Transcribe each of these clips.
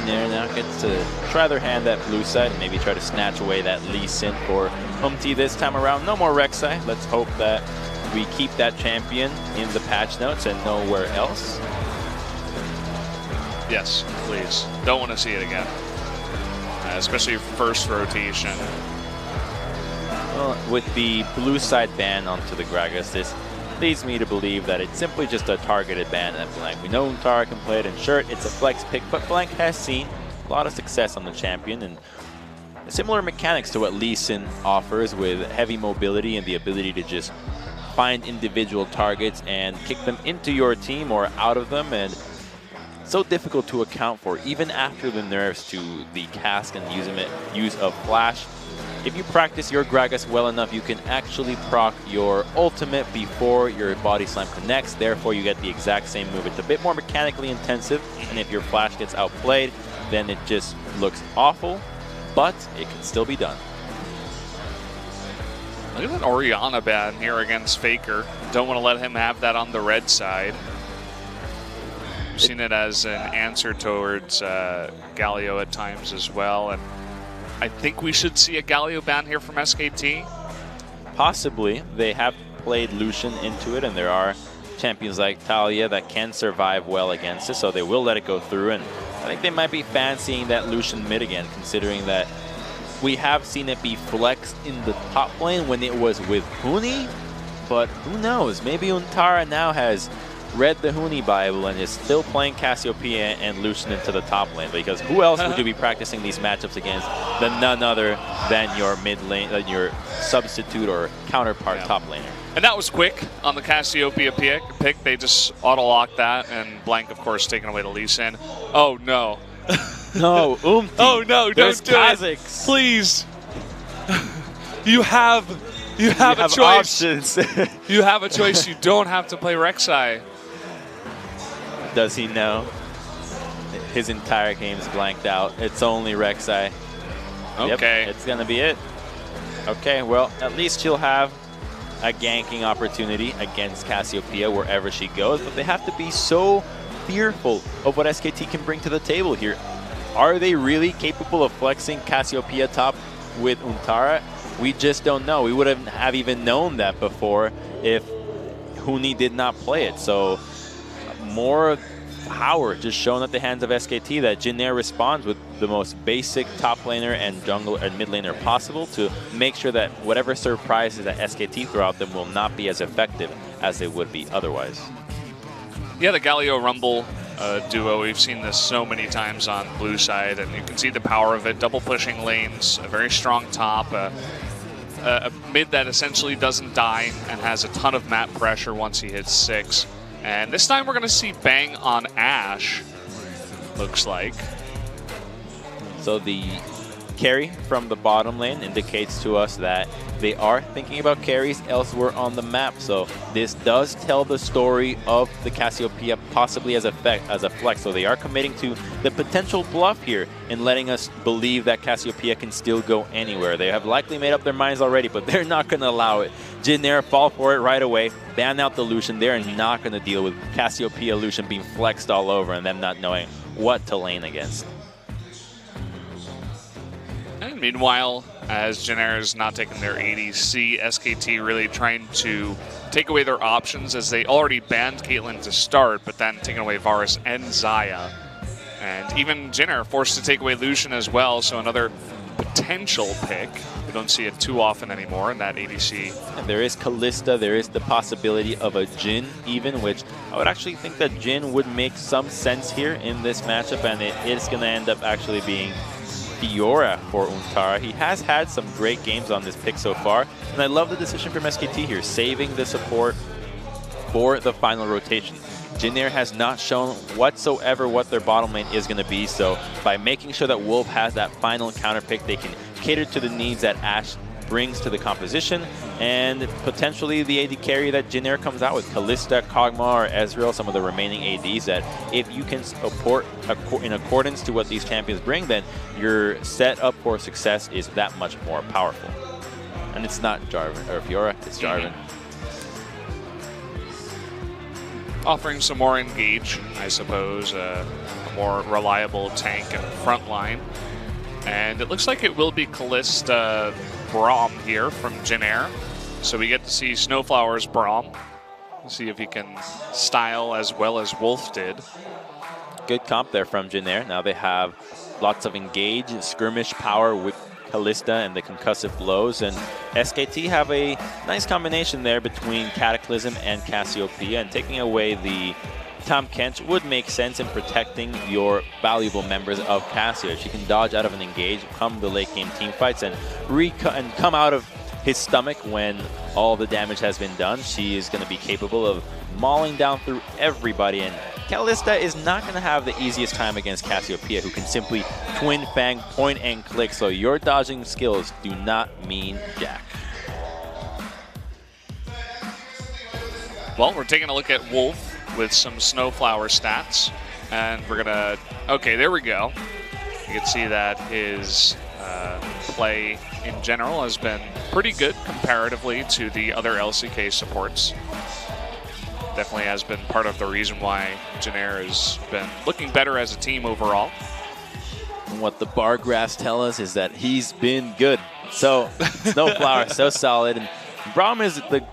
Jin Air now gets to try their hand at blue side and maybe try to snatch away that Lee Sin for Umti this time around. No more Rek'Sai. Let's hope that we keep that champion in the patch notes and nowhere else. Yes, please. Don't want to see it again. Especially first rotation. Well, with the blue side ban onto the Gragas, this leads me to believe that it's simply just a targeted ban at Blank. We know Untara can play it, and sure, it's a flex pick, but Blank has seen a lot of success on the champion, and similar mechanics to what Lee Sin offers with heavy mobility and the ability to just find individual targets and kick them into your team or out of them, and so difficult to account for even after the nerfs to the cask and use of flash. If you practice your Gragas well enough, you can actually proc your ultimate before your body slam connects. Therefore, you get the exact same move. It's a bit more mechanically intensive, and if your flash gets outplayed, then it just looks awful, but it can still be done. Look at that Orianna ban here against Faker. Don't want to let him have that on the red side. We've seen it as an answer towards Galio at times as well, and I think we should see a Galio ban here from SKT. Possibly. They have played Lucian into it, and there are champions like Talia that can survive well against it, so they will let it go through. And I think they might be fancying that Lucian mid again, considering that we have seen it be flexed in the top lane when it was with Huni, but who knows? Maybe Untara now has read the Huni Bible and is still playing Cassiopeia and Lucian into the top lane, because who else would you be practicing these matchups against than none other than your mid lane, your substitute or counterpart top laner. And that was quick on the Cassiopeia pick. They just auto-locked that, and Blank, of course, taking away the Lee Sin. Oh, no. No, Umti. Oh, no, There's don't do it. Please. You have a choice. Options. You have a choice. You don't have to play Rek'Sai. Does he know? His entire game's blanked out. It's only Rek'Sai. Okay. Yep, it's going to be it. Okay, well, at least she'll have a ganking opportunity against Cassiopeia wherever she goes, but they have to be so fearful of what SKT can bring to the table here. Are they really capable of flexing Cassiopeia top with Untara? We just don't know. We wouldn't have even known that before if Huni did not play it. So more power just shown at the hands of SKT that Jin Air responds with the most basic top laner and jungle and mid laner possible to make sure that whatever surprises that SKT throw out them will not be as effective as they would be otherwise. Yeah, the Galio Rumble duo, we've seen this so many times on blue side, and you can see the power of it. Double pushing lanes, a very strong top, a mid that essentially doesn't die and has a ton of map pressure once he hits 6. And this time we're going to see Bang on Ashe, looks like. So the carry from the bottom lane indicates to us that they are thinking about carries elsewhere on the map. So this does tell the story of the Cassiopeia possibly as a flex. So they are committing to the potential bluff here and letting us believe that Cassiopeia can still go anywhere. They have likely made up their minds already, but they're not going to allow it. Jin Air fall for it right away, ban out the Lucian. They're not going to deal with Cassiopeia Lucian being flexed all over and them not knowing what to lane against. And meanwhile, as Jin Air is not taking their ADC, SKT really trying to take away their options, as they already banned Caitlyn to start, but then taking away Varus and Xayah. And even Jin Air forced to take away Lucian as well, so another potential pick. We don't see it too often anymore in that ADC. And there is Kalista, there is the possibility of a Jhin even, which I would actually think that Jhin would make some sense here in this matchup, and it is going to end up actually being Fiora for Untara. He has had some great games on this pick so far, and I love the decision from SKT here, saving the support for the final rotation. Jin Air has not shown whatsoever what their bottom lane is going to be, so by making sure that Wolf has that final counter pick, they can cater to the needs that Ashe brings to the composition, and potentially the AD carry that Jin Air comes out with, Kalista, Kog'Maw, or Ezreal, some of the remaining ADs that if you can support in accordance to what these champions bring, then your set up for success is that much more powerful. And it's not Jarvan, or Fiora, it's Jarvan. Offering some more engage, I suppose, a more reliable tank and front line. And it looks like it will be Callista Braum here from Jin Air. So we get to see Snowflower's Braum. See if he can style as well as Wolf did. Good comp there from Jin Air. Now they have lots of engage, skirmish power with Callista and the concussive blows, and SKT have a nice combination there between Cataclysm and Cassiopeia, and taking away the Tahm Kench would make sense in protecting your valuable members of Cassio. She can dodge out of an engage, come the late game team fights, and come out of his stomach when all the damage has been done. She is going to be capable of mauling down through everybody, and Callista is not going to have the easiest time against Cassiopeia, who can simply twin fang, point and click, so your dodging skills do not mean jack. Well, we're taking a look at Wolf with some Snowflower stats, and we're gonna, okay, there we go. You can see that his play in general has been pretty good comparatively to the other LCK supports. Definitely has been part of the reason why Jin Air has been looking better as a team overall. And what the bar graphs tell us is that he's been good. So Snowflower, so solid, and Braum is the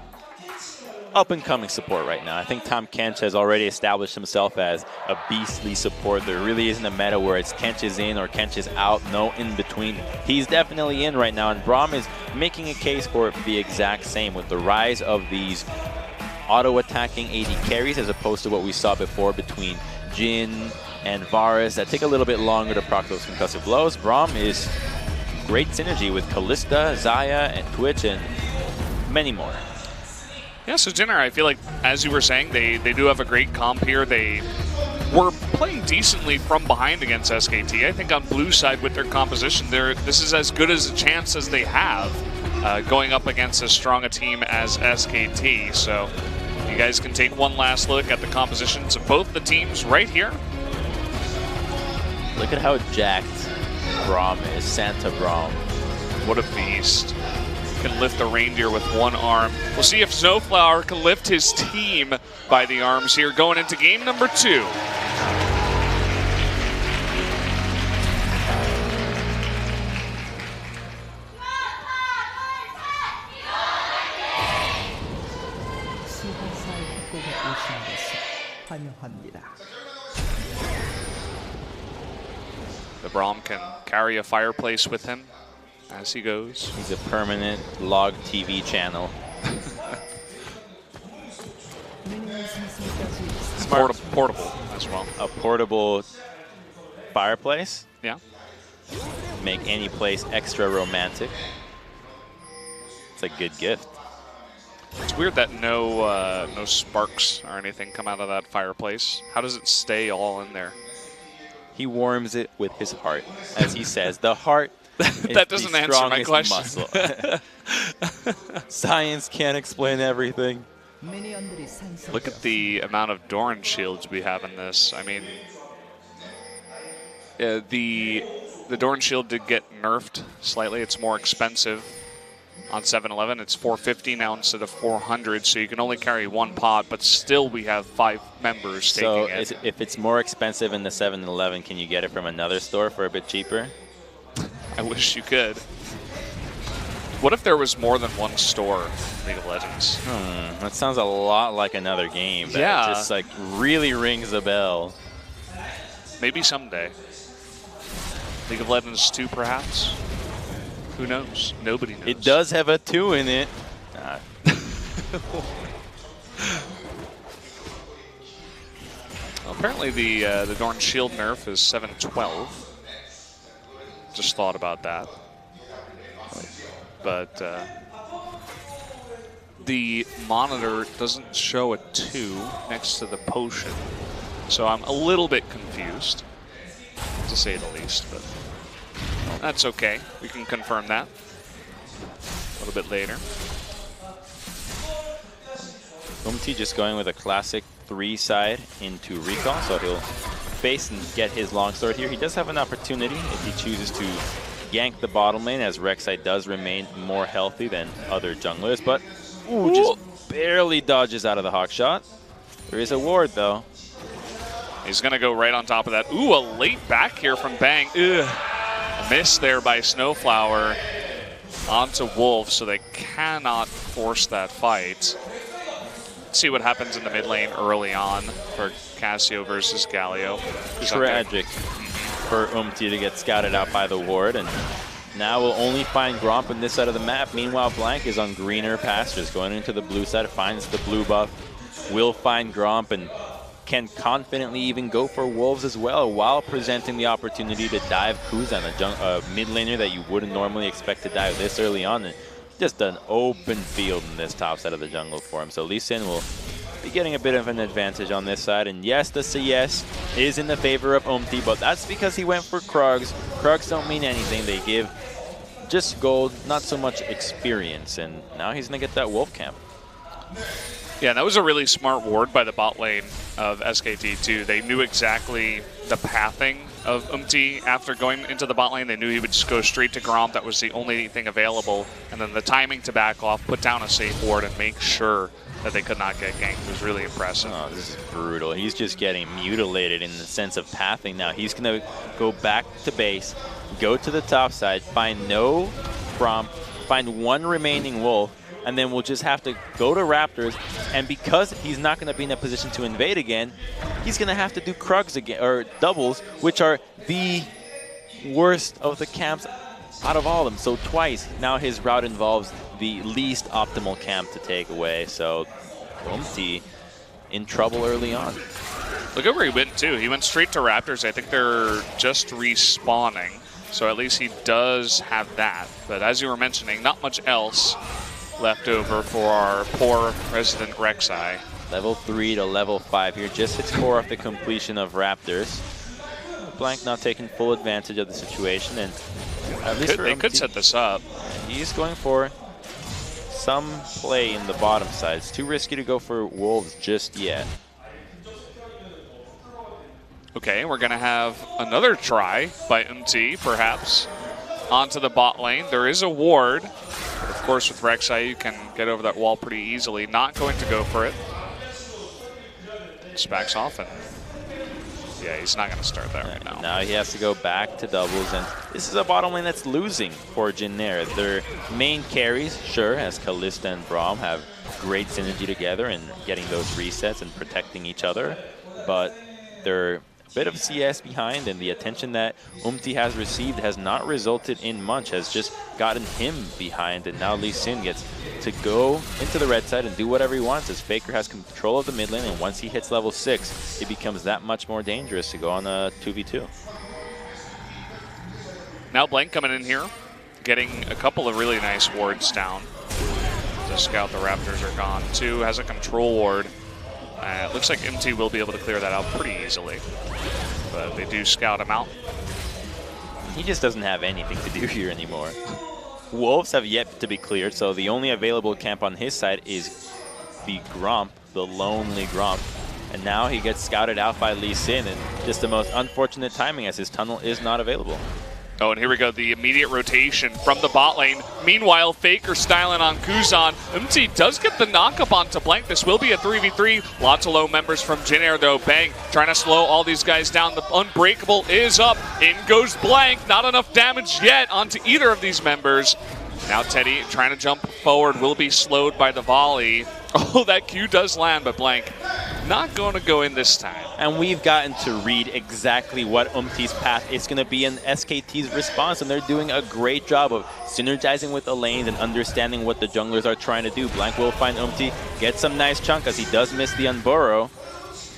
up-and-coming support right now. I think Tahm Kench has already established himself as a beastly support. There really isn't a meta where it's Kench is in or Kench is out, no in between. He's definitely in right now, and Braum is making a case for the exact same with the rise of these auto-attacking AD carries as opposed to what we saw before between Jin and Varus that take a little bit longer to proc those concussive blows. Braum is great synergy with Callista, Xayah, and Twitch, and many more. Yeah, so Jin Air, I feel like, as you were saying, they do have a great comp here. They were playing decently from behind against SKT. I think on blue side with their composition, this is as good as a chance as they have going up against as strong a team as SKT. So you guys can take one last look at the compositions of both the teams right here. Look at how jacked Braum is, Santa Braum. What a beast. Can lift the reindeer with one arm. We'll see if Snowflower can lift his team by the arms here going into game number 2. The Braum can carry a fireplace with him as he goes. He's a permanent log TV channel. Portable as well. A portable fireplace? Yeah. Make any place extra romantic. It's a good gift. It's weird that no sparks or anything come out of that fireplace. How does it stay all in there? He warms it with his heart. As he says, the heart that doesn't answer my question. Muscle. Science can't explain everything. Look at the amount of Doran shields we have in this. I mean, the Doran shield did get nerfed slightly. It's more expensive on 7-Eleven. It's $450 now instead of $400, so you can only carry one pod, but still we have 5 members taking it. So if it's more expensive in the 7-Eleven, can you get it from another store for a bit cheaper? I wish you could. What if there was more than one store in League of Legends? That sounds a lot like another game. That just like really rings a bell. Maybe someday. League of Legends 2, perhaps? Who knows? Nobody knows. It does have a 2 in it. Well, apparently the Doran shield nerf is 7-12. Just thought about that. But the monitor doesn't show a 2 next to the potion. So I'm a little bit confused, to say the least, but that's okay. We can confirm that a little bit later. Umti just going with a classic 3 side into recall, so he'll face and get his longsword here. He does have an opportunity if he chooses to yank the bottom lane, as Rek'Sai does remain more healthy than other junglers, but just barely dodges out of the hawk shot. There is a ward though. He's going to go right on top of that. Ooh, a late back here from Bang. Ugh. A miss there by Snowflower onto Wolf, so they cannot force that fight. Let's see what happens in the mid lane early on for Cassio versus Galio. Tragic for Umti to get scouted out by the ward, and now we'll only find Gromp on this side of the map. Meanwhile, Blank is on greener pastures, going into the blue side, finds the blue buff, will find Gromp, and can confidently even go for Wolves as well, while presenting the opportunity to dive Kuzan, a mid laner that you wouldn't normally expect to dive this early on. And just an open field in this top side of the jungle for him. So Lee Sin will be getting a bit of an advantage on this side. And yes, the CS is in the favor of Umti, but that's because he went for Krugs. Krugs don't mean anything. They give just gold, not so much experience. And now he's going to get that Wolf camp. Yeah, that was a really smart ward by the bot lane of SKT too. They knew exactly the pathing of Umti after going into the bot lane. They knew he would just go straight to Gromp. That was the only thing available. And then the timing to back off, put down a safe ward, and make sure that they could not get ganked was really impressive. Oh, this is brutal. He's just getting mutilated in the sense of pathing now. He's going to go back to base, go to the top side, find no Gromp, find one remaining Wolf, and then we'll just have to go to Raptors. And because he's not going to be in a position to invade again, he's going to have to do Krugs again, or doubles, which are the worst of the camps out of all of them. So twice, now his route involves the least optimal camp to take away. So Umti in trouble early on. Look at where he went too. He went straight to Raptors. I think they're just respawning. So at least he does have that. But as you were mentioning, not much else left over for our poor resident Rek'Sai. Level 3 to level 5 here. Just hits 4 off the completion of Raptors. Blank not taking full advantage of the situation, and at least they could set this up. He's going for some play in the bottom side. It's too risky to go for Wolves just yet. Okay, we're going to have another try by MT, perhaps, onto the bot lane. There is a ward. But of course, with Rek'Sai, you can get over that wall pretty easily. Not going to go for it. Just backs off, and yeah, he's not going to start that right now. Now he has to go back to doubles, and this is a bottom lane that's losing for Jin-Nair. Their main carries, sure, as Kalista and Braum, have great synergy together and getting those resets and protecting each other, but they're bit of CS behind, and the attention that Umti has received has not resulted in much, has just gotten him behind, and now Lee Sin gets to go into the red side and do whatever he wants, as Faker has control of the mid lane, and once he hits level 6, it becomes that much more dangerous to go on a 2v2. Now Blank coming in here, getting a couple of really nice wards down. To scout the Raptors are gone. 2 has a control ward. It looks like MT will be able to clear that out pretty easily, but they do scout him out. He just doesn't have anything to do here anymore. Wolves have yet to be cleared, so the only available camp on his side is the Gromp, the lonely Gromp. And now he gets scouted out by Lee Sin, and just the most unfortunate timing as his tunnel is not available. Oh, and here we go, the immediate rotation from the bot lane. Meanwhile, Faker styling on Kuzan. MT does get the knock-up onto Blank. This will be a 3v3. Lots of low members from Jin-Nair, though. Bang, trying to slow all these guys down. The Unbreakable is up. In goes Blank. Not enough damage yet onto either of these members. Now Teddy trying to jump forward, will be slowed by the volley. Oh, that Q does land, but Blank not going to go in this time. And we've gotten to read exactly what Umti's path is going to be in SKT's response, and they're doing a great job of synergizing with the lanes and understanding what the junglers are trying to do. Blank will find Umti, get some nice chunk as he does miss the Unburrow.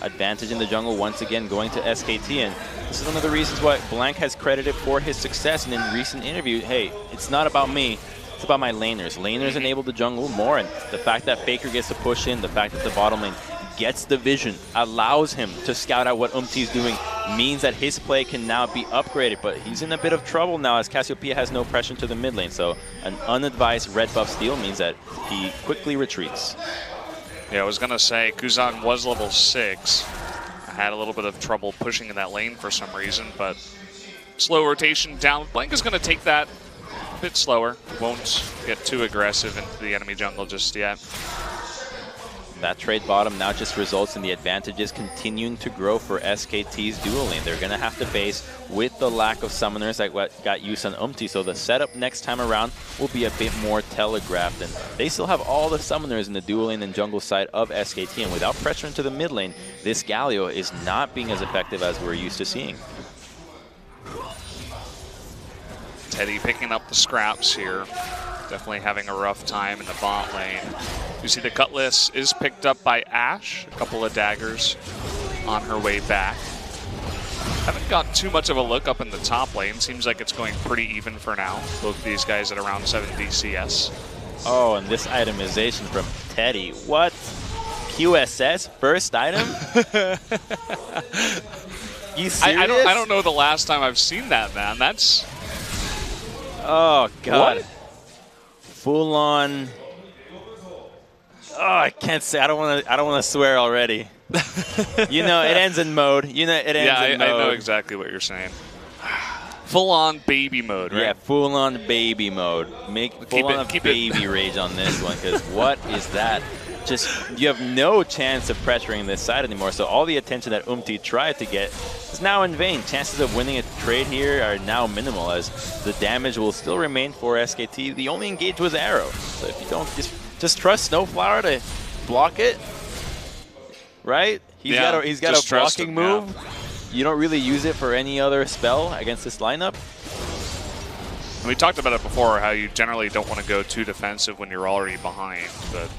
Advantage in the jungle once again going to SKT, and this is one of the reasons why Blank has credited for his success. And in recent interview, hey, it's not about me. It's about my laners. Laners enable the jungle more, and the fact that Faker gets to push in, the fact that the bottom lane gets the vision, allows him to scout out what Umti's doing, means that his play can now be upgraded. But he's in a bit of trouble now as Cassiopeia has no pressure to the mid lane. So an unadvised red buff steal means that he quickly retreats. Yeah, I was going to say, Kuzan was level 6. I had a little bit of trouble pushing in that lane for some reason, but slow rotation down. Blank is going to take that a bit slower. Won't get too aggressive into the enemy jungle just yet. that trade bottom now just results in the advantages continuing to grow for SKT's dual lane. They're going to have to face with the lack of summoners like what got used on Umti, so the setup next time around will be a bit more telegraphed, and they still have all the summoners in the dual lane and jungle side of SKT, and without pressure into the mid lane, this Galio is not being as effective as we're used to seeing. Teddy picking up the scraps here. Definitely having a rough time in the bot lane. You see the Cutlass is picked up by Ashe. A couple of daggers on her way back. Haven't got too much of a look up in the top lane. Seems like it's going pretty even for now. Both these guys at around 70 CS. Oh, and this itemization from Teddy. What? QSS? First item? You serious? I don't know the last time I've seen that, man. That's... Oh, God. What? Full on. Oh, I can't say. I don't want to swear already. You know, it ends in mode. You know, it ends in mode. I know exactly what you're saying. Full on baby mode, right? Yeah, full on baby mode. Keep baby rage on this one, because what is that? Just, you have no chance of pressuring this side anymore. So all the attention that Umti tried to get is now in vain. Chances of winning a trade here are now minimal, as the damage will still remain for SKT. The only engage was Arrow. So if you don't just trust Snowflower to block it, right? He's got a blocking move. Yeah. You don't really use it for any other spell against this lineup. We talked about it before, how you generally don't want to go too defensive when you're already behind, but...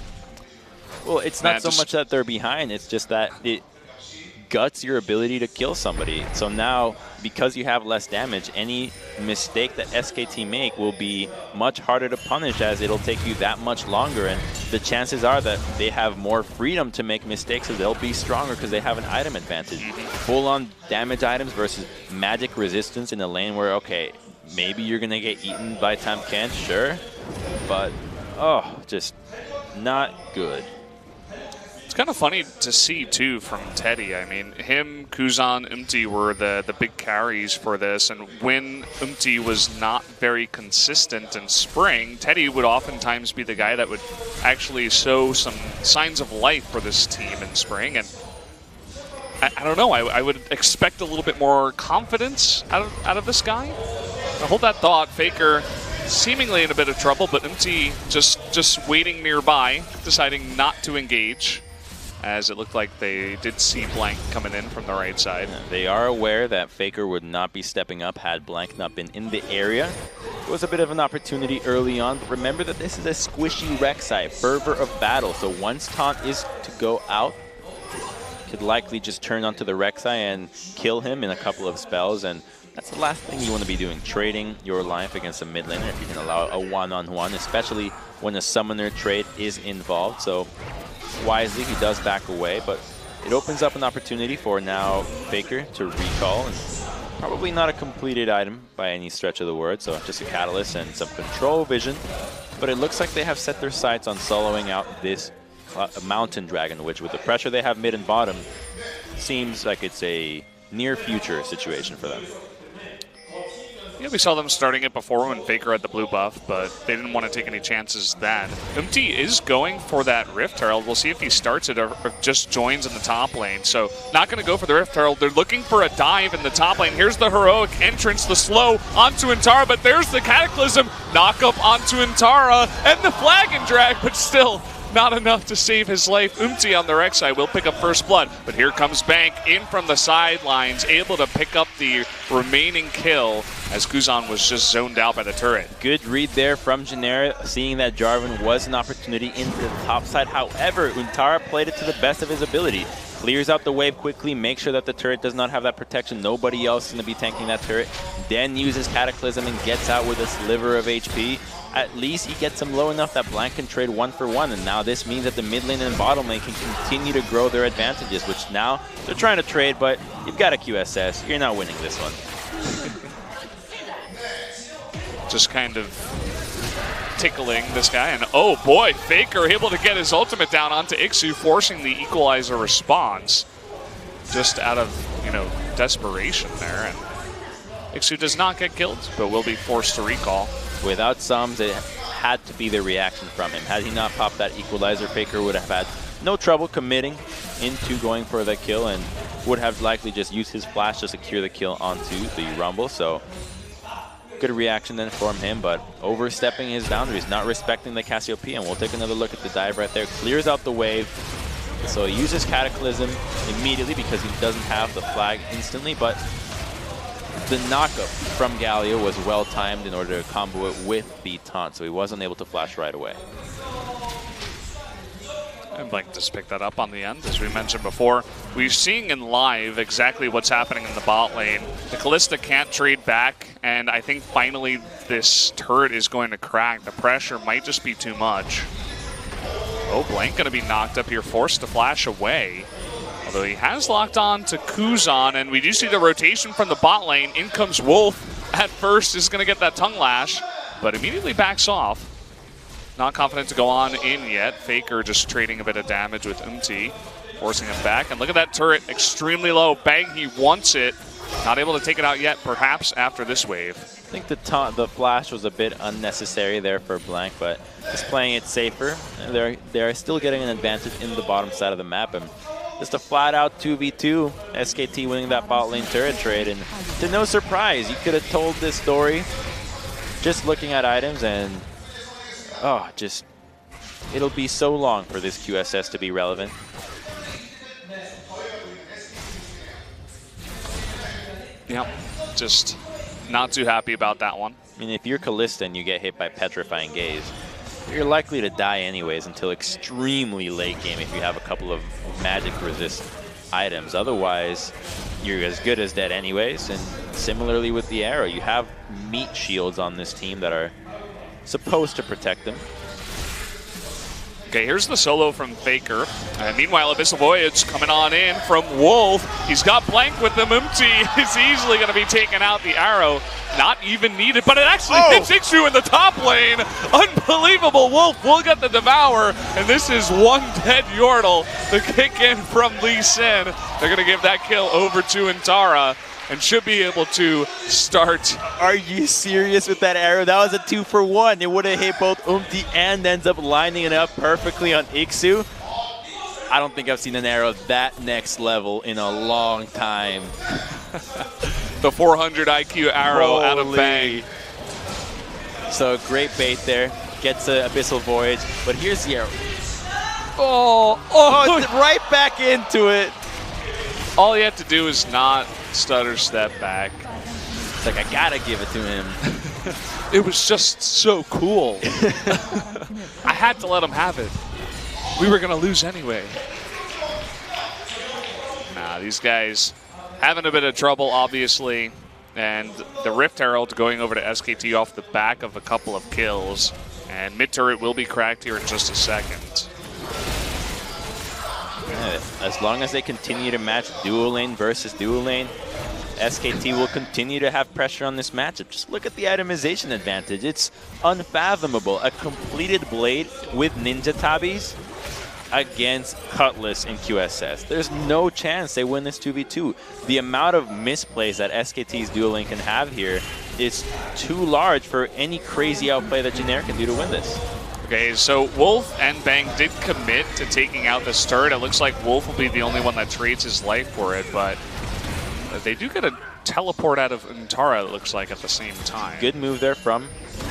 Well, it's not so much that they're behind, it's just that it guts your ability to kill somebody. So now, because you have less damage, any mistake that SKT make will be much harder to punish, as it'll take you that much longer, and the chances are that they have more freedom to make mistakes, so they'll be stronger because they have an item advantage. Full-on damage items versus magic resistance in a lane where, okay, maybe you're going to get eaten by Tamken, sure, but, oh, just not good. It's kind of funny to see, too, from Teddy. I mean, him, Kuzan, Umti were the big carries for this, and when Umti was not very consistent in spring, Teddy would oftentimes be the guy that would actually show some signs of life for this team in spring, and I don't know, I would expect a little bit more confidence out of this guy. Now, hold that thought. Faker seemingly in a bit of trouble, but Umti just waiting nearby, deciding not to engage, as it looked like they did see Blank coming in from the right side. They are aware that Faker would not be stepping up had Blank not been in the area. It was a bit of an opportunity early on, but remember that this is a squishy Rek'Sai, fervor of battle, so once taunt is to go out, could likely just turn onto the Rek'Sai and kill him in a couple of spells, and that's the last thing you want to be doing, trading your life against a mid laner if you can allow a one-on-one, especially when a summoner trade is involved. So wisely, he does back away, but it opens up an opportunity for now Faker to recall, and probably not a completed item by any stretch of the word, so just a catalyst and some control vision. But it looks like they have set their sights on soloing out this Mountain Dragon, which with the pressure they have mid and bottom, seems like it's a near future situation for them. Yeah, we saw them starting it before when Faker had the blue buff, but they didn't want to take any chances then. Umti is going for that Rift Herald. We'll see if he starts it or just joins in the top lane. So not going to go for the Rift Herald. They're looking for a dive in the top lane. Here's the heroic entrance, the slow onto Intara, but there's the Cataclysm. Knock up onto Intara and the flag and drag, but still not enough to save his life. Umti on the Rek'Sai will pick up first blood, but here comes Bank in from the sidelines, able to pick up the remaining kill as Kuzan was just zoned out by the turret. Good read there from Genera, seeing that Jarvan was an opportunity into the top side. However, Untara played it to the best of his ability. Clears out the wave quickly, makes sure that the turret does not have that protection. Nobody else is going to be tanking that turret. Then uses Cataclysm and gets out with a sliver of HP. At least he gets him low enough that Blank can trade 1-for-1, and now this means that the mid lane and bottom lane can continue to grow their advantages, which now they're trying to trade, but you've got a QSS. You're not winning this one. Just kind of tickling this guy, and oh boy, Faker able to get his ultimate down onto Ixu, forcing the equalizer response just out of, you know, desperation there, and Ixu does not get killed, but will be forced to recall. Without Sums, it had to be the reaction from him. Had he not popped that equalizer, Faker would have had no trouble committing into going for the kill and would have likely just used his flash to secure the kill onto the Rumble. So good reaction then from him, but overstepping his boundaries, not respecting the Cassiopeia. And we'll take another look at the dive right there. Clears out the wave. So he uses Cataclysm immediately because he doesn't have the flag instantly, but the knockup from Galio was well timed in order to combo it with the taunt, so he wasn't able to flash right away. And Blank just picked that up on the end, as we mentioned before. We're seeing in live exactly what's happening in the bot lane. The Kalista can't trade back, and I think finally this turret is going to crack. The pressure might just be too much. Oh, Blank going to be knocked up here, forced to flash away. Although he has locked on to Kuzan, and we do see the rotation from the bot lane. In comes Wolf. At first is going to get that tongue lash, but immediately backs off. Not confident to go on in yet. Faker just trading a bit of damage with Umti, forcing him back. And look at that turret, extremely low. Bang, he wants it. Not able to take it out yet, perhaps after this wave. I think the flash was a bit unnecessary there for Blank, but just playing it safer. They're still getting an advantage in the bottom side of the map. And just a flat-out 2v2, SKT winning that bot lane turret trade. And to no surprise, you could have told this story just looking at items, and it'll be so long for this QSS to be relevant. Yep, just not too happy about that one. I mean, if you're Kalista and you get hit by Petrifying Gaze, you're likely to die anyways until extremely late game if you have a couple of magic resist items. Otherwise, you're as good as dead anyways. And similarly with the arrow, you have meat shields on this team that are supposed to protect them. Okay, here's the solo from Faker. And meanwhile, Abyssal Voyage coming on in from Wolf. He's got Blank with the Umti. He's easily going to be taking out the arrow. Not even needed, but it actually hits Ixu in the top lane. Unbelievable. Wolf will get the Devour, and this is one dead Yordle. The kick in from Lee Sin. They're going to give that kill over to Antara, and should be able to start. Are you serious with that arrow? That was a 2-for-1. It would have hit both Umti and ends up lining it up perfectly on Ixu. I don't think I've seen an arrow that next level in a long time. The 400 IQ arrow out of Bang. So great bait there. Gets an Abyssal Voyage, but here's the arrow. Oh, right back into it. All he had to do is not stutter step back. It's like, I gotta give it to him. It was just so cool. I had to let him have it. We were gonna lose anyway. Nah, these guys having a bit of trouble, obviously. And the Rift Herald going over to SKT off the back of a couple of kills. And mid turret will be cracked here in just a second. Yeah, as long as they continue to match dual lane versus dual lane, SKT will continue to have pressure on this matchup. Just look at the itemization advantage. It's unfathomable. A completed blade with Ninja Tabis against Cutlass in QSS. There's no chance they win this 2v2. The amount of misplays that SKT's dual lane can have here is too large for any crazy outplay that Generic can do to win this. Okay, so Wolf and Bang did commit to taking out this turret. It looks like Wolf will be the only one that trades his life for it, but they do get a teleport out of Antara, it looks like, at the same time. Good move there from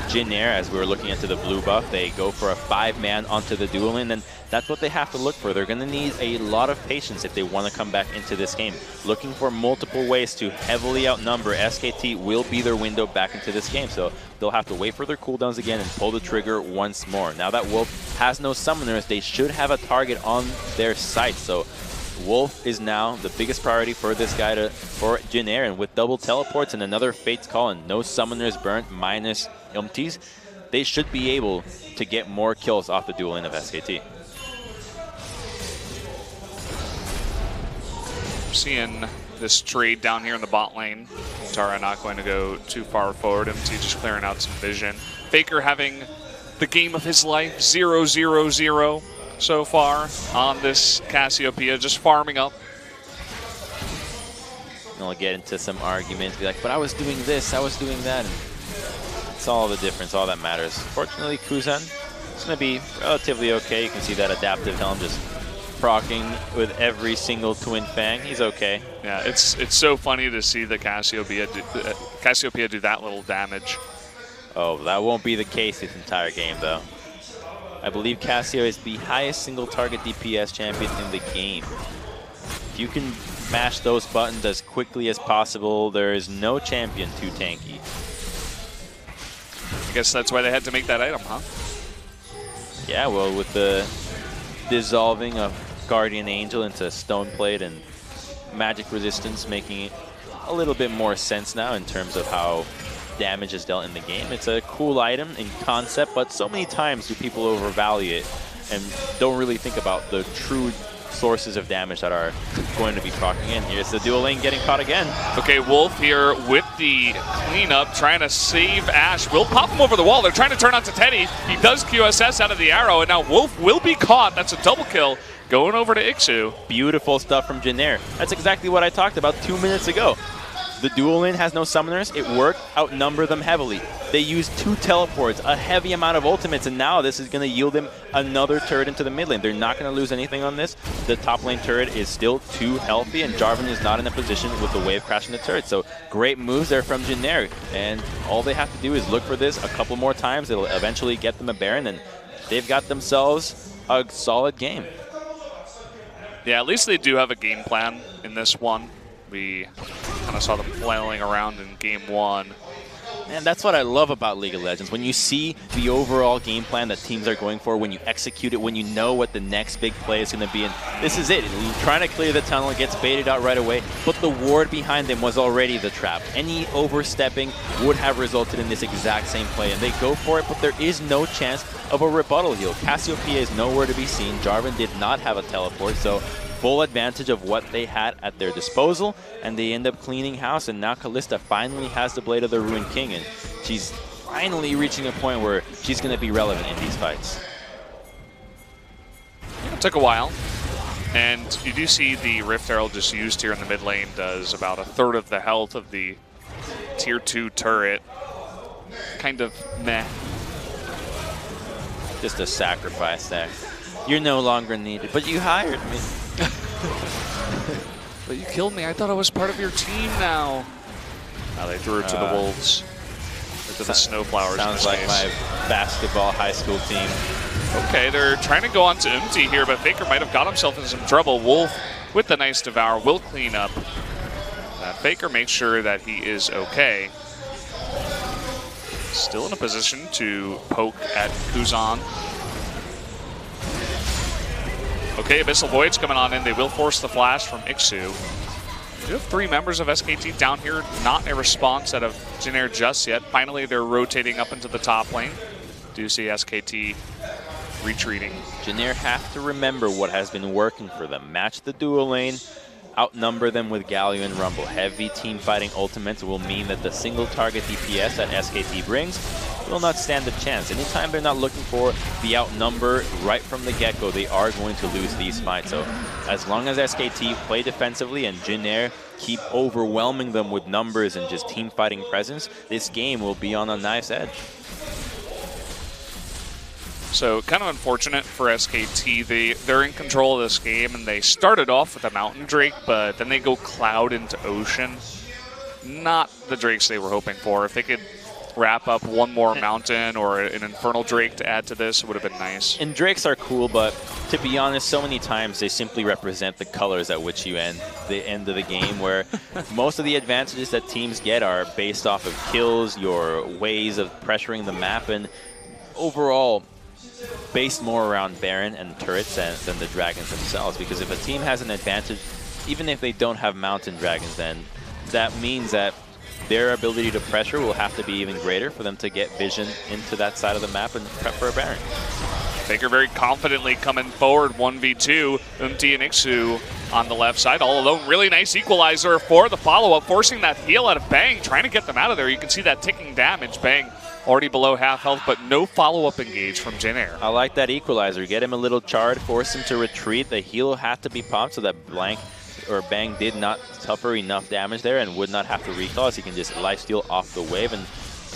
Jinair as we were looking into the blue buff. They go for a 5-man onto the dual lane, and that's what they have to look for. They're going to need a lot of patience if they want to come back into this game. Looking for multiple ways to heavily outnumber, SKT will be their window back into this game. So they'll have to wait for their cooldowns again and pull the trigger once more. Now that Wolf has no summoners, they should have a target on their sight. So Wolf is now the biggest priority for this guy, for Jinair, and with double teleports and another Fate's Call and no summoners burnt minus Umtis, they should be able to get more kills off the dual lane of SKT. Seeing this trade down here in the bot lane. Tara not going to go too far forward. MT just clearing out some vision. Faker having the game of his life, 0-0-0 so far on this Cassiopeia, just farming up. And they'll get into some arguments, be like, but I was doing this, I was doing that. And it's all the difference, all that matters. Fortunately, Kuzan is going to be relatively okay. You can see that adaptive helm just procking with every single Twin Fang. He's okay. Yeah, it's so funny to see the Cassiopeia do that little damage. Oh, that won't be the case this entire game, though. I believe Cassio is the highest single target DPS champion in the game. If you can mash those buttons as quickly as possible, there is no champion too tanky. I guess that's why they had to make that item, huh? Yeah, well, with the dissolving of Guardian Angel into Stone Plate and magic resistance making a little bit more sense now in terms of how damage is dealt in the game. It's a cool item in concept, but so many times do people overvalue it and don't really think about the true sources of damage that are going to be proccing in. Here's the dual lane getting caught again. Okay, Wolf here with the cleanup, trying to save Ash. Will pop him over the wall. They're trying to turn onto Teddy. He does QSS out of the arrow, and now Wolf will be caught. That's a double kill going over to Ixu. Beautiful stuff from Janair. That's exactly what I talked about 2 minutes ago. The dual lane has no summoners. It worked. Outnumber them heavily. They used 2 teleports, a heavy amount of ultimates, and now this is going to yield them another turret into the mid lane. They're not going to lose anything on this. The top lane turret is still too healthy, and Jarvan is not in a position with the wave crashing the turret. So great moves there from Generic, and all they have to do is look for this a couple more times. It'll eventually get them a Baron, and they've got themselves a solid game. Yeah, at least they do have a game plan in this one. We kind of saw them flailing around in game 1. And that's what I love about League of Legends. When you see the overall game plan that teams are going for, when you execute it, when you know what the next big play is going to be, and this is it. You're trying to clear the tunnel, it gets baited out right away, but the ward behind them was already the trap. Any overstepping would have resulted in this exact same play, and they go for it, but there is no chance of a rebuttal heal. Cassiopeia is nowhere to be seen. Jarvan did not have a teleport, so full advantage of what they had at their disposal, and they end up cleaning house, and now Kalista finally has the Blade of the Ruined King, and she's finally reaching a point where she's going to be relevant in these fights. It took a while, and you do see the Rift Herald just used here in the mid lane does about 1/3 of the health of the tier 2 turret. Kind of meh. Just a sacrifice there. You're no longer needed, but you hired me. But you killed me. I thought I was part of your team now. Now they threw it to the Wolves. Or to the Snowflowers. Sounds like my basketball high school team. Okay, they're trying to go on to Umti here, but Faker might have got himself in some trouble. Wolf with the nice Devour will clean up. Faker makes sure that he is okay. Still in a position to poke at Kuzan. Okay, Abyssal Void's coming on in. They will force the flash from Ixu. We do have 3 members of SKT down here, not a response out of Janair just yet. Finally, they're rotating up into the top lane. Do see SKT retreating. Janair have to remember what has been working for them. Match the dual lane, outnumber them with Galio and Rumble. Heavy team fighting ultimates will mean that the single target DPS that SKT brings will not stand a chance. Anytime they're not looking for the outnumber right from the get-go, they are going to lose these fights. So as long as SKT play defensively and Janair keep overwhelming them with numbers and just team fighting presence, this game will be on a nice edge. So kind of unfortunate for SKT. They're in control of this game, and they started off with a Mountain Drake, but then they go Cloud into Ocean. Not the Drakes they were hoping for. If they could wrap up one more Mountain or an Infernal Drake to add to this, it would have been nice. And Drakes are cool, but to be honest, so many times they simply represent the colors at which you end the end of the game, where most of the advantages that teams get are based off of kills, your ways of pressuring the map, and overall based more around Baron and turrets than the dragons themselves. Because if a team has an advantage, even if they don't have mountain dragons, then that means that their ability to pressure will have to be even greater for them to get vision into that side of the map and prep for a Baron. Faker very confidently coming forward 1v2. Umti and Ixu on the left side all alone. Really nice equalizer for the follow-up, forcing that heal out of Bang, trying to get them out of there. You can see that ticking damage. Bang already below half health, but no follow-up engage from Janair. I like that equalizer. Get him a little charred, force him to retreat. The heal had to be popped so that Bang did not suffer enough damage there and would not have to recall, as he can just lifesteal off the wave. And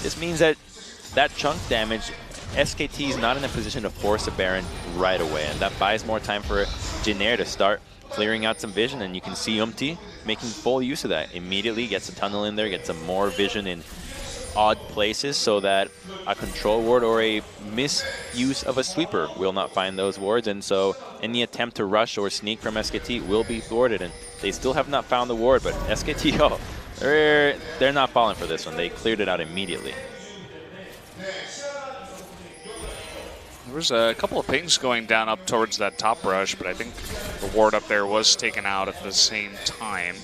this means that that chunk damage SKT is not in a position to force a Baron right away, and that buys more time for Jinair to start clearing out some vision, and you can see Umti making full use of that. Immediately gets a tunnel in there, gets some more vision in odd places so that a control ward or a misuse of a sweeper will not find those wards, and so any attempt to rush or sneak from SKT will be thwarted, and they still have not found the ward, but SKT, oh, they're not falling for this one. They cleared it out immediately. There was a couple of pings going down up towards that top rush, but I think the ward up there was taken out at the same time.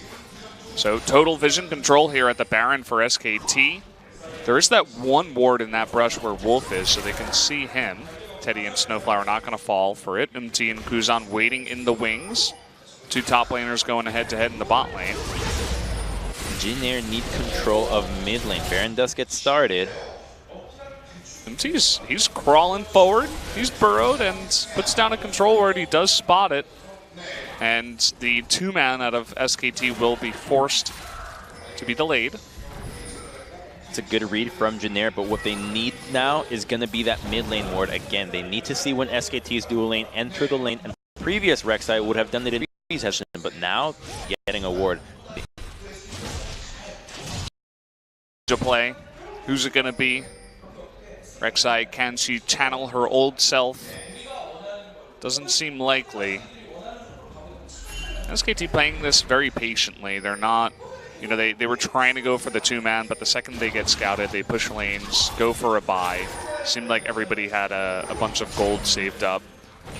So total vision control here at the Baron for SKT. There is that one ward in that brush where Wolf is, so they can see him. Teddy and Snowflower not going to fall for it. MT and Kuzan waiting in the wings. Two top laners going head-to-head in the bot lane. Jinair need control of mid lane. Baron does get started. He's crawling forward. He's burrowed and puts down a control ward. He does spot it. And the two-man out of SKT will be forced to be delayed. It's a good read from Jinair, but what they need now is going to be that mid lane ward again. They need to see when SKT's dual lane enter the lane, and previous Rek'Sai would have done it in previous session, but now getting a ward. To play. Who's it going to be? Rek'Sai, can she channel her old self? Doesn't seem likely. SKT playing this very patiently. They're not, you know, they were trying to go for the two-man, but the second they get scouted, they push lanes, go for a buy. Seemed like everybody had a bunch of gold saved up.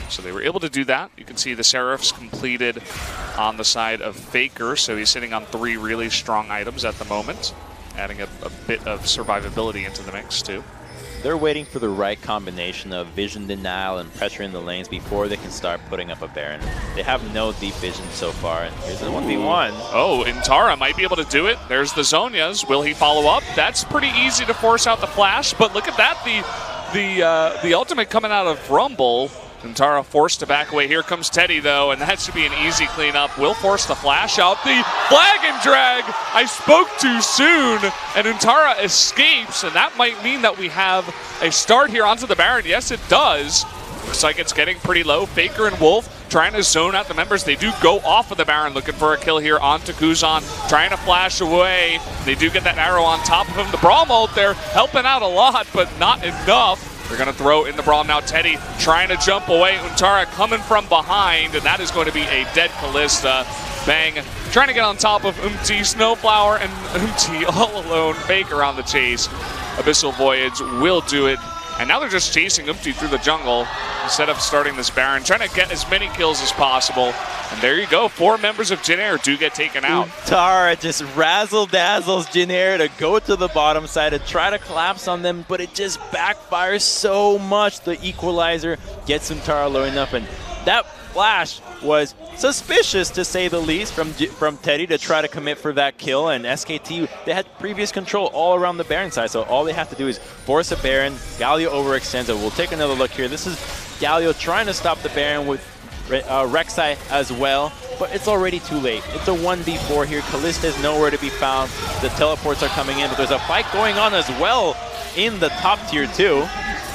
So they were able to do that. You can see the Seraphs completed on the side of Faker, so he's sitting on 3 really strong items at the moment, adding a bit of survivability into the mix too. They're waiting for the right combination of vision denial and pressure in the lanes before they can start putting up a Baron. They have no deep vision so far, and here's the 1v1. Oh, Intara might be able to do it. There's the Zhonya's. Will he follow up? That's pretty easy to force out the flash, but look at that, the ultimate coming out of Rumble. Intara forced to back away. Here comes Teddy, though, and that should be an easy cleanup. Will force the flash out. The flag and drag! I spoke too soon, and Intara escapes, and that might mean that we have a start here onto the Baron. Yes, it does. Looks like it's getting pretty low. Faker and Wolf trying to zone out the members. They do go off of the Baron, looking for a kill here onto Kuzan, trying to flash away. They do get that arrow on top of him. The Braum ult there helping out a lot, but not enough. They're going to throw in the Braum now. Teddy trying to jump away. Untara coming from behind, and that is going to be a dead Kalista. Bang. Trying to get on top of Umti, Snowflower, and Umti all alone. Faker on the chase. Abyssal Voyage will do it. And now they're just chasing Umti through the jungle instead of starting this Baron, trying to get as many kills as possible. And there you go, 4 members of Jinair do get taken out. Tara just razzle-dazzles Jinair to go to the bottom side to try to collapse on them, but it just backfires so much. The equalizer gets Tara low enough, and that flash was suspicious, to say the least, from Teddy to try to commit for that kill. And SKT, they had previous control all around the Baron side, so all they have to do is force a Baron. Galio overextends it. We'll take another look here. This is Galio trying to stop the Baron with Rek'Sai as well, but it's already too late. It's a 1v4 here. Kalista is nowhere to be found. The teleports are coming in, but there's a fight going on as well in the top tier too.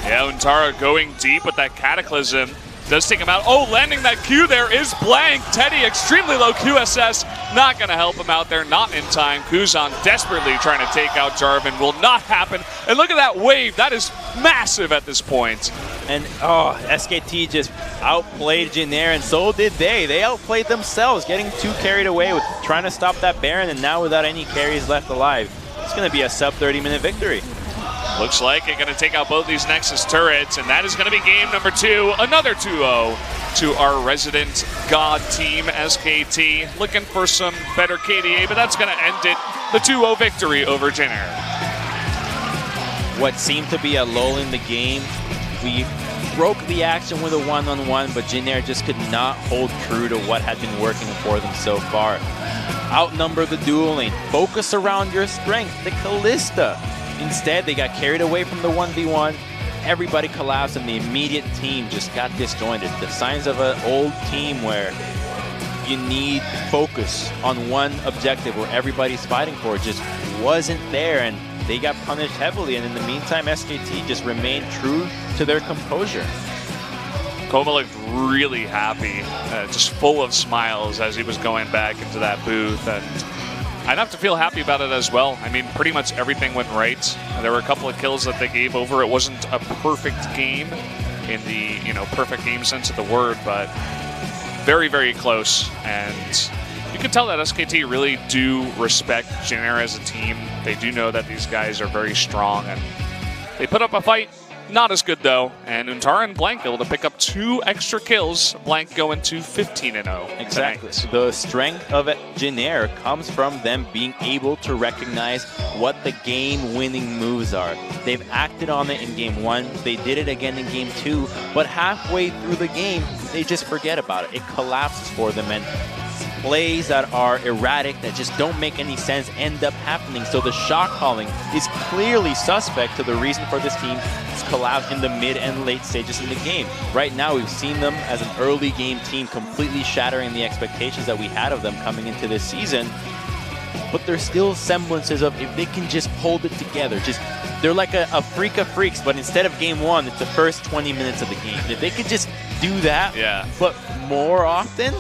Yeah, Untara going deep with that Cataclysm. Does take him out. Oh, landing that Q there is blank. Teddy, extremely low QSS. Not going to help him out there. Not in time. Kuzan desperately trying to take out Jarvan. Will not happen. And look at that wave. That is massive at this point. And, oh, SKT just outplayed Jinair, and so did they. They outplayed themselves, getting too carried away with trying to stop that Baron, and now without any carries left alive. It's going to be a sub-30-minute victory. Looks like it's going to take out both these Nexus turrets, and that is going to be game number 2. Another 2-0 to our resident god team, SKT. Looking for some better KDA, but that's going to end it. The 2-0 victory over Jinair. What seemed to be a lull in the game, we broke the action with a one-on-one, but Jinair just could not hold true to what had been working for them so far. Outnumber the dual lane. Focus around your strength, the Kalista. Instead, they got carried away from the 1v1. Everybody collapsed, and the immediate team just got disjointed. The signs of an old team where you need focus on one objective where everybody's fighting for just wasn't there, and they got punished heavily. And in the meantime, SKT just remained true to their composure. Koma looked really happy, just full of smiles as he was going back into that booth. And I'd have to feel happy about it as well. I mean, pretty much everything went right. There were a couple of kills that they gave over. It wasn't a perfect game in the perfect game sense of the word, but very, very close. And you can tell that SKT really do respect Jenner as a team. They do know that these guys are very strong, and they put up a fight. Not as good, though. And Untara and Blank able to pick up 2 extra kills. Blank going to 15-0. Exactly. Tonight. The strength of Jenner comes from them being able to recognize what the game-winning moves are. They've acted on it in Game 1. They did it again in Game 2. But halfway through the game, they just forget about it. It collapses for them, and plays that are erratic, that just don't make any sense, end up happening. So the shot calling is clearly suspect to the reason for this team to collapse in the mid and late stages in the game. Right now, we've seen them as an early game team completely shattering the expectations that we had of them coming into this season. But there's still semblances of if they can just hold it together. They're like a freak of freaks, but instead of Game 1, it's the first 20 minutes of the game. If they could just do that, but more often,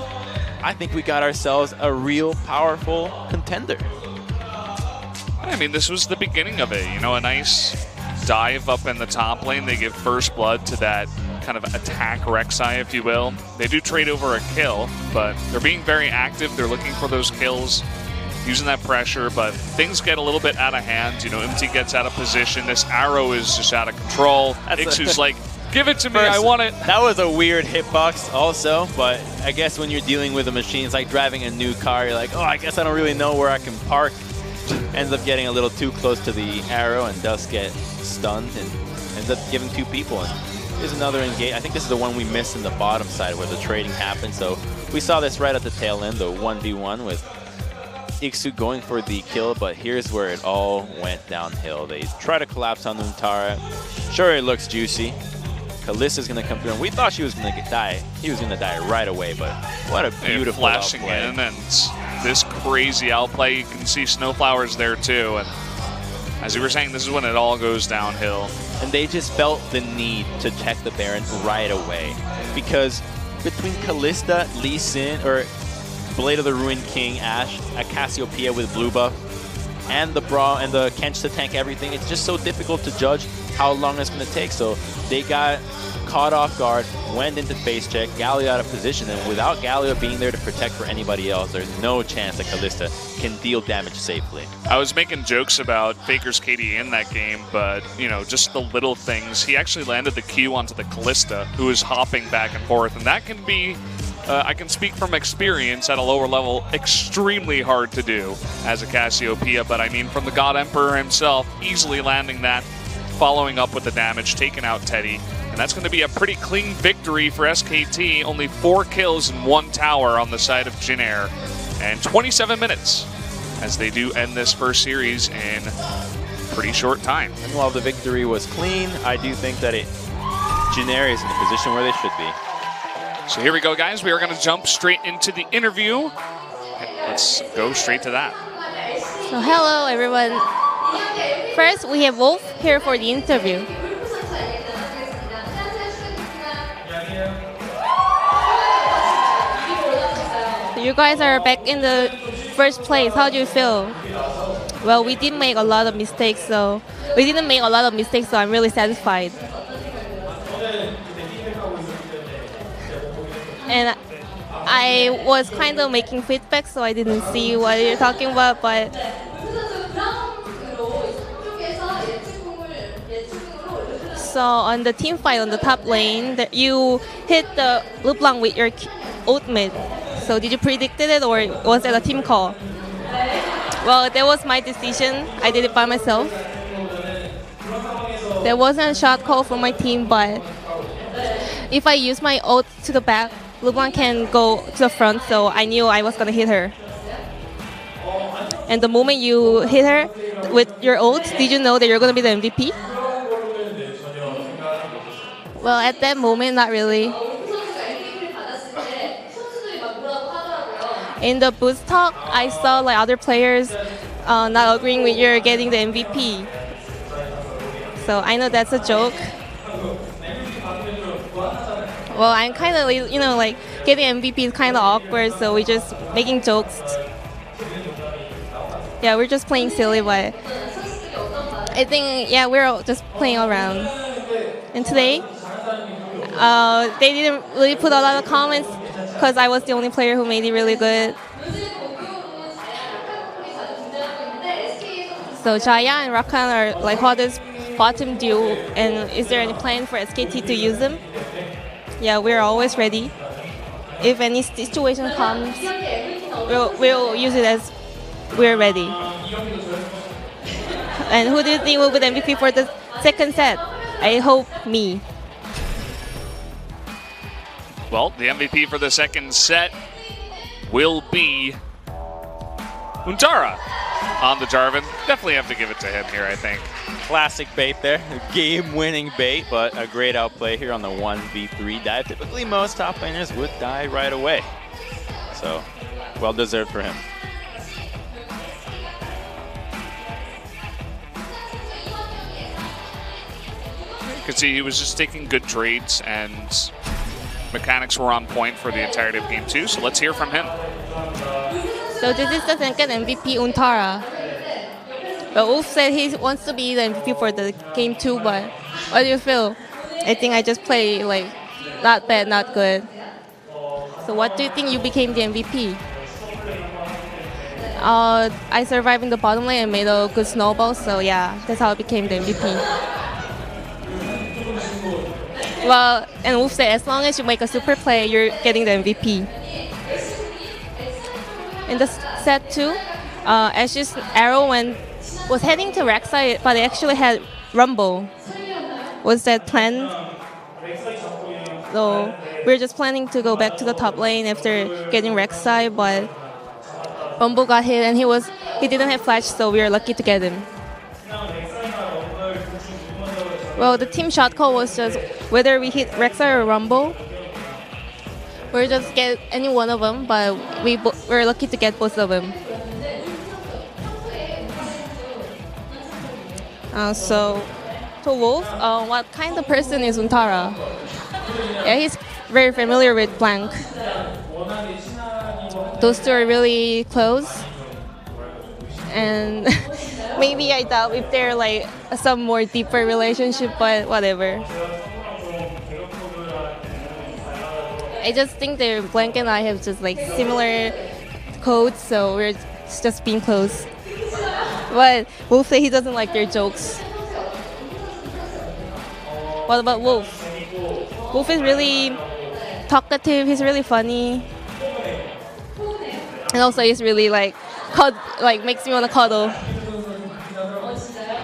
I think we got ourselves a real powerful contender. I mean, this was the beginning of it. A nice dive up in the top lane. They give first blood to that kind of attack Rek'Sai, if you will. They do trade over a kill, but they're being very active. They're looking for those kills, using that pressure, but things get a little bit out of hand. MT gets out of position. This arrow is just out of control. Ixu's like, give it to me, I want it. That was a weird hitbox also, but I guess when you're dealing with a machine, it's like driving a new car. You're like, oh, I guess I don't really know where I can park. Ends up getting a little too close to the arrow and does get stunned and ends up giving 2 people. And here's another engage. I think this is the one we missed in the bottom side where the trading happened. So we saw this right at the tail end, the 1v1 with Ixu going for the kill, but here's where it all went downhill. They try to collapse on Untara. Sure, it looks juicy. Kalista's going to come through, and we thought she was going to die. He was going to die right away, but what a beautiful flashing outplay. In, and this crazy outplay. You can see Snowflowers there too, and as you were saying, this is when it all goes downhill. And they just felt the need to check the Baron right away, because between Kalista, Lee Sin, or Blade of the Ruined King, Ashe, a Cassiopeia with blue buff, and the Brawl and the Kench to tank everything, it's just so difficult to judge how long it's going to take. So they got caught off guard, went into face check, Galio out of position, and without Galio being there to protect for anybody else, there's no chance that Kalista can deal damage safely. I was making jokes about Faker's KD in that game, but just the little things. He actually landed the Q onto the Kalista, who is hopping back and forth, and that can be, I can speak from experience at a lower level, extremely hard to do as a Cassiopeia, but I mean from the God Emperor himself, easily landing that, following up with the damage, taking out Teddy. And that's going to be a pretty clean victory for SKT. Only 4 kills and 1 tower on the side of Jenner. And 27 minutes as they do end this first series in pretty short time. And while the victory was clean, I do think that Jenner is in the position where they should be. So here we go, guys. We are going to jump straight into the interview. Let's go straight to that. So hello, everyone. First, we have Wolf here for the interview. So you guys are back in the first place. How do you feel? Well, we did make a lot of mistakes, so I'm really satisfied. And I was kind of making feedback, so I didn't see what you're talking about, but so on the team fight on the top lane, you hit the LeBlanc with your ultimate. So did you predict it, or was it a team call? Well, that was my decision. I did it by myself. There wasn't a shot call from my team, but if I use my ult to the back, LeBlanc can go to the front, so I knew I was going to hit her. And the moment you hit her with your ult, did you know that you're going to be the MVP? Well, at that moment, not really. In the booth talk, I saw like other players not agreeing with you're getting the MVP. So I know that's a joke. Well, I'm kind of, you know, like getting MVP is kind of awkward, so we're just making jokes. Yeah, we're just playing silly, but I think, yeah, we're all just playing around. And today, they didn't really put a lot of comments because I was the only player who made it really good. So Jaya and Rakan are like hottest bottom duo, and is there any plan for SKT to use them? Yeah, we're always ready. If any situation comes, we'll use it as we're ready. And who do you think will be the MVP for the second set? I hope me. Well, the MVP for the second set will be Untara on the Jarvan. Definitely have to give it to him here, I think. Classic bait there, game-winning bait, but a great outplay here on the 1v3 dive. Typically, most top laners would die right away. So, well-deserved for him. You could see he was just taking good trades, and mechanics were on point for the entirety of game 2, so let's hear from him. So this is the second MVP, Untara. But Wolf said he wants to be the MVP for the game 2, but what do you feel? I think I just play like not bad, not good. So what do you think you became the MVP? I survived in the bottom lane and made a good snowball, so yeah, that's how I became the MVP. Well, and Wolf said as long as you make a super play, you're getting the MVP. In the set 2, Ash's arrow was heading to Rek'Sai, but it actually had Rumble. Was that planned? So we're just planning to go back to the top lane after getting Rek'Sai, but Rumble got hit and he didn't have flash, so we were lucky to get him. Well, the team shot call was just whether we hit Rek'Sai or Rumble. We'll just get any one of them, but we're lucky to get both of them. So, to Wolf, what kind of person is Untara? Yeah, he's very familiar with Blank. Those two are really close. And maybe I doubt if they're like some more deeper relationship, but whatever. I just think that Blank and I have just like similar codes, so we're just being close. But Wolf said he doesn't like their jokes. What about Wolf? Wolf is really talkative, he's really funny. And also he's really like makes me want to cuddle.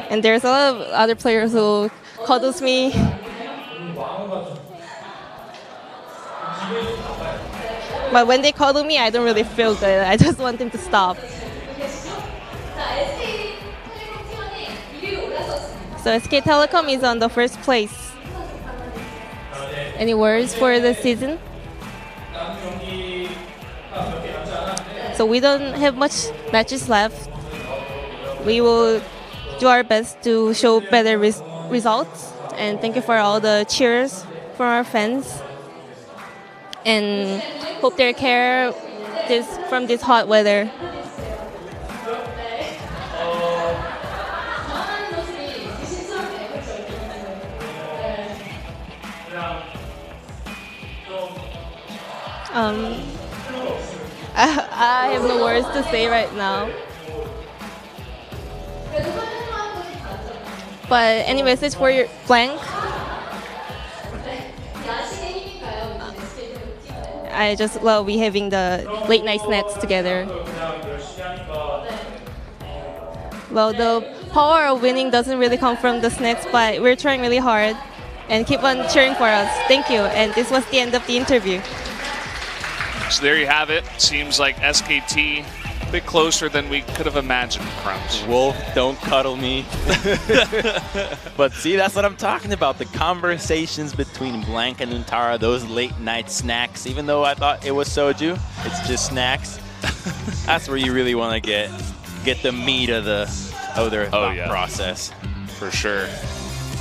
And there's a lot of other players who cuddles me. But when they cuddle me, I don't really feel good. I just want them to stop. So SK Telecom is on the first place. Any words for the season? So we don't have much matches left. We will do our best to show better results. And thank you for all the cheers from our fans. And hope they care from this hot weather. I have no words to say right now. But any message for your Blank? I just love we having the late night snacks together. Well, the power of winning doesn't really come from the snacks, but we're trying really hard and keep on cheering for us. Thank you. And this was the end of the interview. So there you have it. Seems like SKT a bit closer than we could have imagined, Crumbs. Wolf, don't cuddle me. But see, that's what I'm talking about. The conversations between Blank and Untara, those late night snacks. Even though I thought it was soju, it's just snacks. That's where you really want to get get the meat of their thought process. For sure.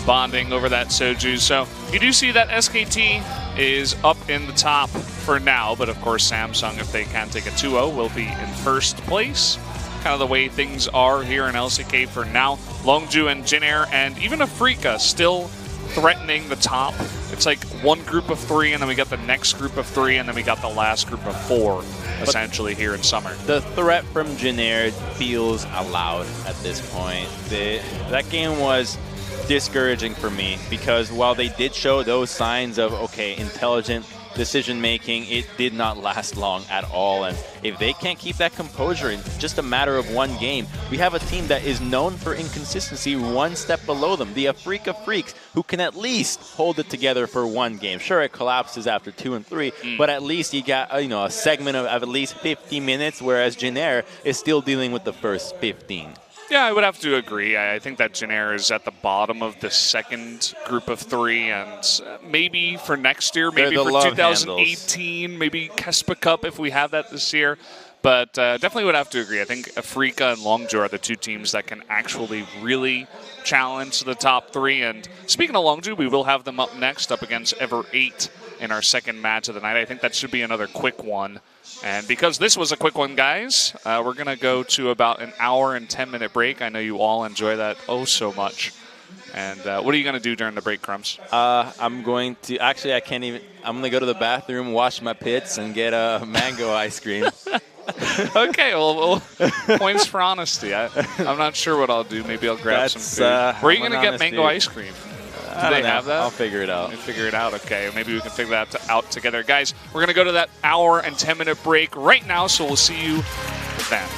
Bonding over that soju. So you do see that SKT is up in the top for now, but of course Samsung, if they can take a 2-0, will be in first place. Kind of the way things are here in LCK for now. Longju and Jin Air and even Afrika still threatening the top. It's like one group of 3, and then we got the next group of 3, and then we got the last group of 4, essentially, here in summer. The threat from Jin Air feels allowed at this point. That game was discouraging for me because while they did show those signs of, okay, intelligent decision-making, it did not last long at all. And if they can't keep that composure in just a matter of one game, we have a team that is known for inconsistency one step below them, the Afrika Freaks, who can at least hold it together for one game. Sure, it collapses after 2 and 3, but at least you got a segment of at least 50 minutes, whereas Jin Air is still dealing with the first 15. Yeah, I would have to agree. I think that Jin Air is at the bottom of the second group of 3, and maybe for next year, maybe for 2018, maybe Kespa Cup if we have that this year. But definitely would have to agree. I think Afrika and Longju are the 2 teams that can actually really challenge the top 3. And speaking of Longju, we will have them up next, up against Ever 8 in our second match of the night. I think that should be another quick one. And because this was a quick one, guys, we're going to go to about an hour and 10-minute break. I know you all enjoy that oh so much. And what are you going to do during the break, Crumbs? I'm going to, actually, I can't even, I'm going to go to the bathroom, wash my pits, and get a mango ice cream. Okay, well, points for honesty. I'm not sure what I'll do. Maybe I'll grab some food. Where are you going to get mango ice cream? Do they have that? I'll figure it out. Figure it out. Okay, maybe we can figure that out together. Guys, we're going to go to that hour and 10-minute break right now, so we'll see you then.